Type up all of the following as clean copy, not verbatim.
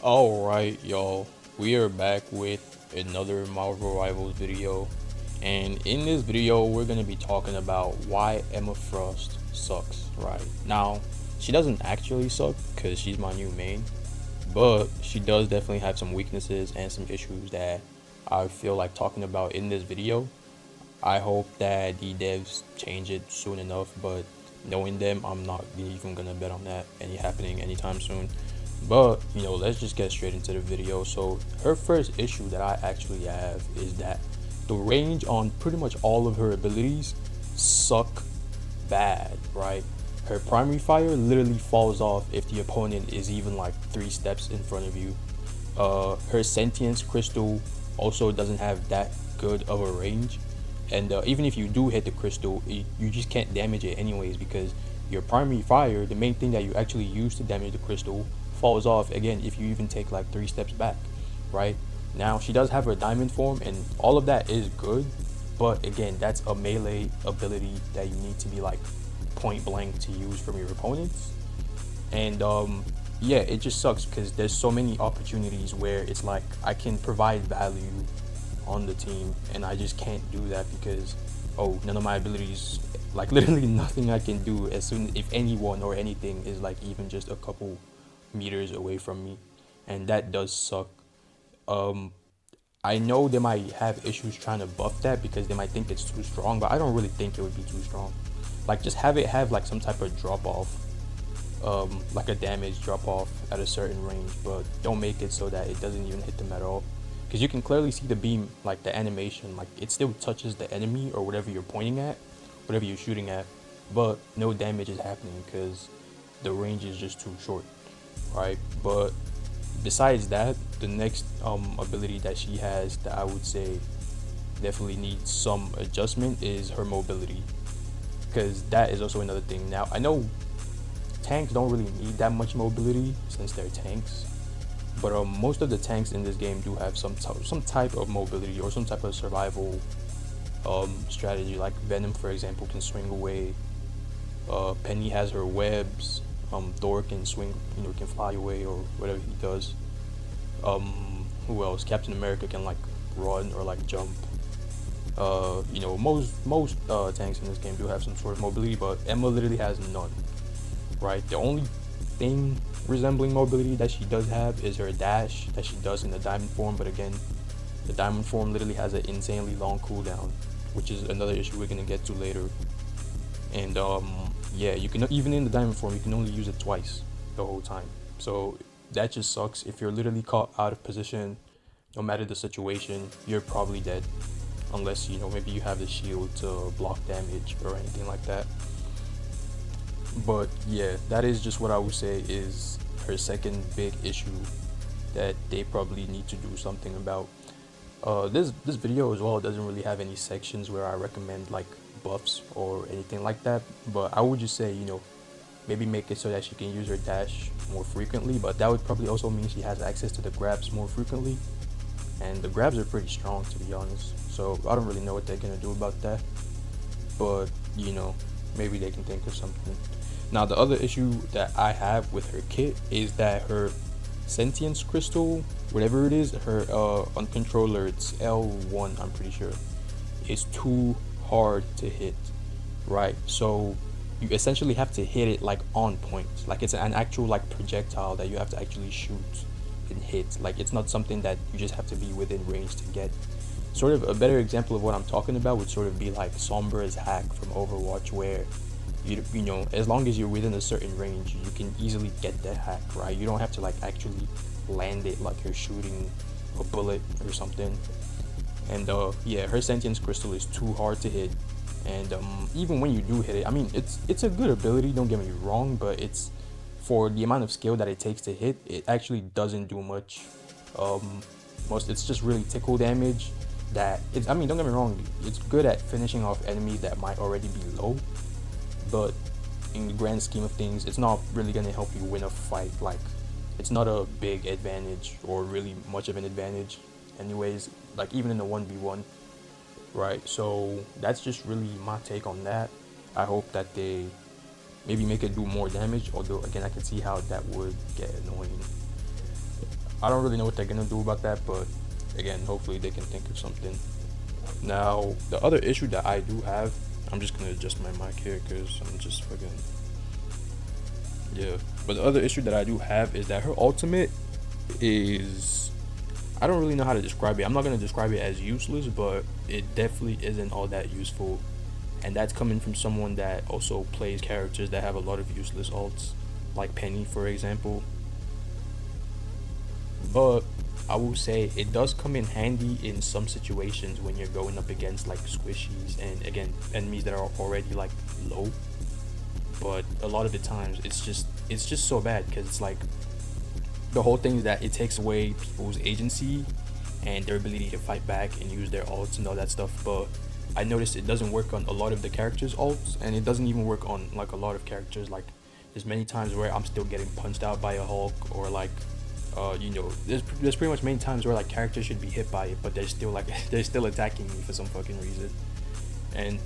Alright, y'all, we are back with another Marvel Rivals video, and in this video, we're gonna be talking about why Emma Frost sucks, right? Now, she doesn't actually suck because she's my new main, but she does definitely have some weaknesses and some issues that I feel like talking about in this video. I hope that the devs change it soon enough, but knowing them, I'm not even gonna bet on that happening anytime soon. But let's just get straight into the video. So her first issue that I actually have is that the range on pretty much all of her abilities suck bad, right? Her primary fire literally falls off if the opponent is even like 3 steps in front of you. Her sentience crystal also doesn't have that good of a range, and even if you do hit the crystal, you just can't damage it anyways because your primary fire, the main thing that you actually use to damage the crystal, falls off again if you even take like 3 steps back, right? Now she does have her diamond form, and all of that is good, but again, that's a melee ability that you need to be like point blank to use from your opponents. And yeah, it just sucks because there's so many opportunities where it's like I can provide value on the team and I just can't do that because none of my abilities, like literally nothing I can do as soon if anyone or anything is like even just a couple meters away from me, and that does suck. um I know they might have issues trying to buff that because they might think it's too strong, but I don't really think it would be too strong. Like just have it have like some type of drop off, like a damage drop off at a certain range, but don't make it so that it doesn't even hit them at all. Because you can clearly see the beam, like the animation, like it still touches the enemy or whatever you're pointing at, whatever you're shooting at, but no damage is happening because the range is just too short, right? But besides that, the next ability that she has that I would say definitely needs some adjustment is her mobility, because that is also another thing. Now I know tanks don't really need that much mobility since they're tanks, but most of the tanks in this game do have some type of mobility or some type of survival strategy. Like Venom, for example, can swing away. Penny has her webs. Thor can swing, can fly away or whatever he does. Who else? Captain America can like run or like jump. Most tanks in this game do have some sort of mobility, but Emma literally has none. Right? The only thing resembling mobility that she does have is her dash that she does in the diamond form, but again, the diamond form literally has an insanely long cooldown, which is another issue we're gonna get to later. And yeah, you can even in the diamond form you can only use it twice the whole time. So that just sucks. If you're literally caught out of position, no matter the situation, you're probably dead. Unless maybe you have the shield to block damage or anything like that. But yeah, that is just what I would say is her second big issue that they probably need to do something about. This video as well doesn't really have any sections where I recommend like buffs or anything like that, but I would just say maybe make it so that she can use her dash more frequently, but that would probably also mean she has access to the grabs more frequently, and the grabs are pretty strong to be honest, so I don't really know what they're gonna do about that, but maybe they can think of something. Now the other issue that I have with her kit is that her sentience crystal, whatever it is, her on controller, it's L1, I'm pretty sure, is too hard to hit, right? So you essentially have to hit it like on point, like it's an actual like projectile that you have to actually shoot and hit. Like it's not something that you just have to be within range to get. Sort of a better example of what I'm talking about would sort of be like Sombra's hack from Overwatch, where as long as you're within a certain range, you can easily get that hack, right? You don't have to like actually land it like you're shooting a bullet or something. And yeah, her sentience crystal is too hard to hit, and even when you do hit it, I mean it's a good ability, don't get me wrong, but it's for the amount of skill that it takes to hit, it actually doesn't do much. It's just really tickle damage. I mean, don't get me wrong, it's good at finishing off enemies that might already be low, but in the grand scheme of things, it's not really gonna help you win a fight. Like, it's not a big advantage or really much of an advantage, anyways. Like even in the 1v1, right? So that's just really my take on that. I hope that they maybe make it do more damage. Although again, I can see how that would get annoying. I don't really know what they're gonna do about that, but again, hopefully they can think of something. Now, the other issue that I do have, I'm just gonna adjust my mic here because I'm just fucking, yeah. But the other issue that I do have is that her ultimate is, I don't really know how to describe it. I'm not gonna describe it as useless, but it definitely isn't all that useful. And that's coming from someone that also plays characters that have a lot of useless ults, like Penny, for example. But I will say it does come in handy in some situations when you're going up against like squishies and again enemies that are already like low. But a lot of the times it's just so bad because it's like the whole thing is that it takes away people's agency and their ability to fight back and use their ults and all that stuff. But I noticed it doesn't work on a lot of the characters' ults, and it doesn't even work on like a lot of characters. Like there's many times where I'm still getting punched out by a Hulk, or like there's pretty much many times where like characters should be hit by it, but they're still like they're still attacking me for some fucking reason. And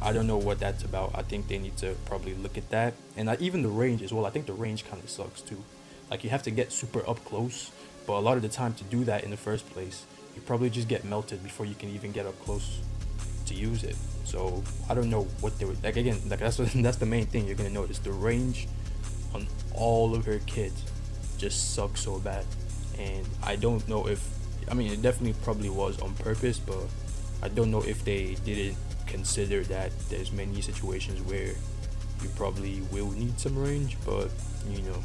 I don't know what that's about. I think they need to probably look at that, and even the range as well. I think the range kind of sucks too. Like you have to get super up close, but a lot of the time to do that in the first place, you probably just get melted before you can even get up close to use it. So I don't know what they were like. Again, like that's the main thing you're gonna notice. The range on all of her kits just sucks so bad, and I don't know if, I mean, it definitely probably was on purpose, but I don't know if they didn't consider that there's many situations where you probably will need some range. But you know,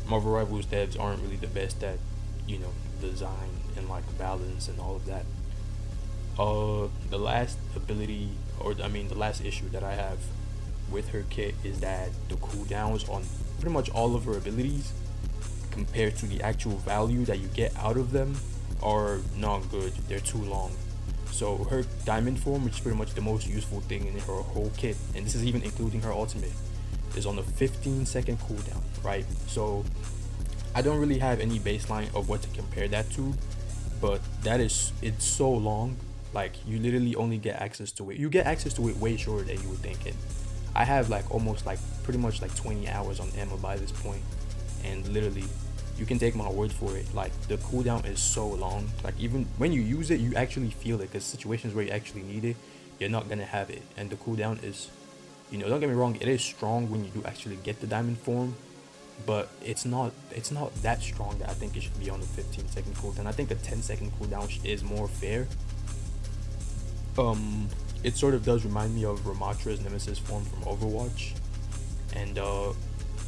Marvel Rivals devs aren't really the best at, you know, design and like balance and all of that. The last ability, or I mean, the last issue that I have with her kit is that the cooldowns on pretty much all of her abilities, compared to the actual value that you get out of them, are not good. They're too long. So her diamond form, which is pretty much the most useful thing in her whole kit, and this is even including her ultimate, is on a 15-second cooldown, right? So I don't really have any baseline of what to compare that to, but it's so long. Like you literally only get access to it. You get access to it way shorter than you would think. And I have like almost like pretty much like 20 hours on Emma by this point, and literally you can take my word for it, like the cooldown is so long. Like even when you use it, you actually feel it, because situations where you actually need it, you're not gonna have it. And the cooldown is, you know, don't get me wrong, it is strong when you do actually get the diamond form, but it's not that strong that I think it should be on a 15-second cooldown. I think a 10-second cooldown is more fair. It sort of does remind me of Ramatra's Nemesis form from Overwatch, and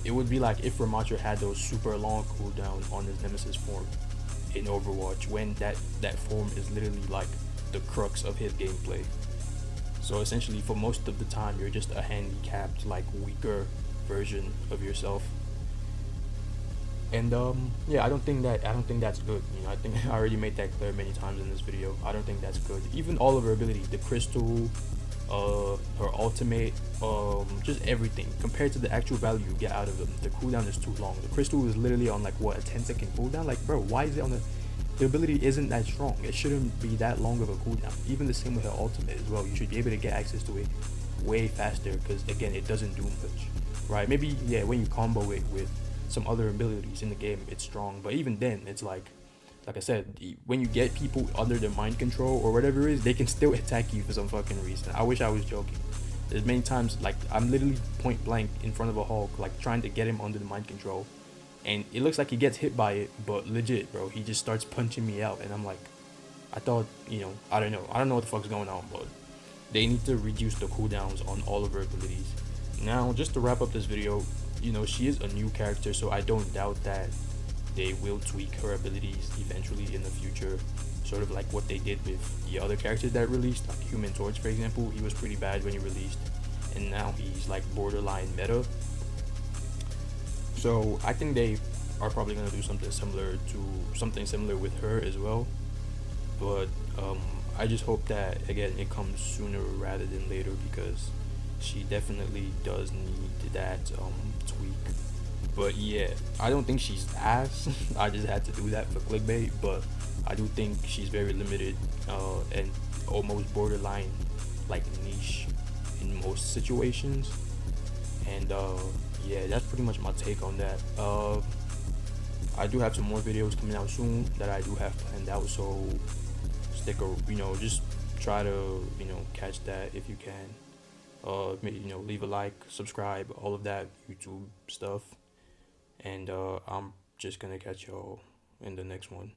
it would be like if Ramatra had those super long cooldown on his Nemesis form in Overwatch, when that form is literally like the crux of his gameplay. So essentially, for most of the time, you're just a handicapped, like weaker version of yourself. And yeah, I don't think that's good. You know, I think I already made that clear many times in this video. I don't think that's good. Even all of her abilities, the crystal, her ultimate, just everything compared to the actual value you get out of them, the cooldown is too long. The crystal is literally on like what, a 10-second cooldown. Like, bro, why is it on the ability isn't that strong? It shouldn't be that long of a cooldown. Even the same with her ultimate as well. You should be able to get access to it way faster, because again, it doesn't do much, right? Maybe, yeah, when you combo it with some other abilities in the game, it's strong, but even then, it's like I said, when you get people under their mind control or whatever it is, they can still attack you for some fucking reason. I wish I was joking. There's many times like I'm literally point blank in front of a Hulk, like trying to get him under the mind control, and it looks like he gets hit by it, but legit, bro, he just starts punching me out, and I'm like, I thought, you know, I don't know what the fuck's going on, but they need to reduce the cooldowns on all of her abilities. Now, just to wrap up this video, you know, she is a new character, so I don't doubt that they will tweak her abilities eventually in the future, sort of like what they did with the other characters that released, like Human Torch, for example. He was pretty bad when he released, and now he's like borderline meta. So I think they are probably gonna do something similar with her as well. But I just hope that, again, it comes sooner rather than later, because she definitely does need that tweak. But yeah, I don't think she's ass. I just had to do that for clickbait, but I do think she's very limited and almost borderline like niche in most situations. And yeah, that's pretty much my take on that. I do have some more videos coming out soon that I do have planned out, so stick or just try to catch that if you can. Leave a like, subscribe, all of that YouTube stuff, and I'm just gonna catch y'all in the next one.